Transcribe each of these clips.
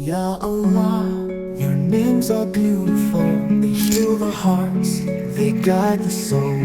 Ya Allah, your names are beautiful. They heal the hearts, they guide the soul.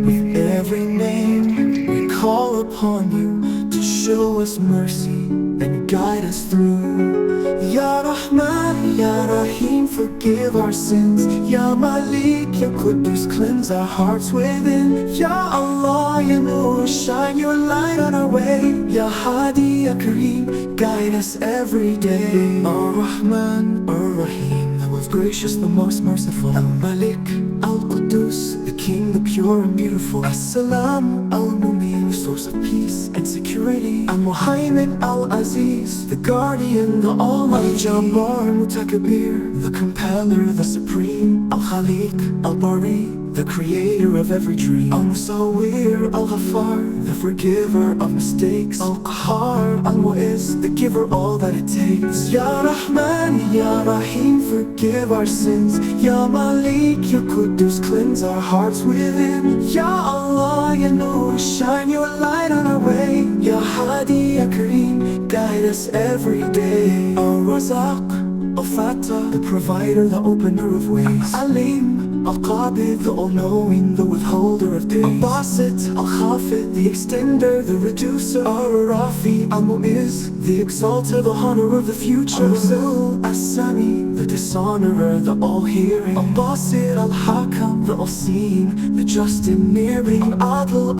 With every name, we call upon you to show us mercy and guide us through. Ya Rahman, Ya Rahim, forgive our sins. Ya Malik, Ya Quddus, cleanse our hearts within. Ya Allah, Ya Nur, shine your light on our way. Ya Hadi, Ya Kareem, guide us every day. Ar-Rahman, Ar-Rahim, the most gracious, the most merciful. Al-Malik, Al-Quddus, the King, the pure and beautiful. As-Salam, Al-Mumin, source of peace and security. Al-Muhaymin, Al-Aziz, the guardian, the almighty. Al-Jabbar, Mutakabir, the compeller, the supreme. Al-Khaliq, Al-Bari, the creator of every dream. Al-Musawwir, Al-Ghaffar, the forgiver of mistakes. Al-Qahar, Al-Mu'izz, the giver all that it takes. Ya Rahman, Ya Rahim, forgive our sins. Ya Malik, Ya Quddus, cleanse our hearts within. Ya Allah, Ya Nur, shine your light on our way. Ya Hadi, Ya Kareem, guide us every day. Al-Razaq, Al-Fattah, the provider, the opener of ways. Alim, Al-Qabid, the all-knowing, the withholder of days. Al-Basit, Al-Khafid, the extender, the reducer. Ar-Rafi, Al-Mu'izz, the exalter, the honor of the future. Al-Zul, As-Sami, the dishonorer, the all-hearing. Al-Basit, Al-Hakam, the all-seeing, the just and nearing. Adl,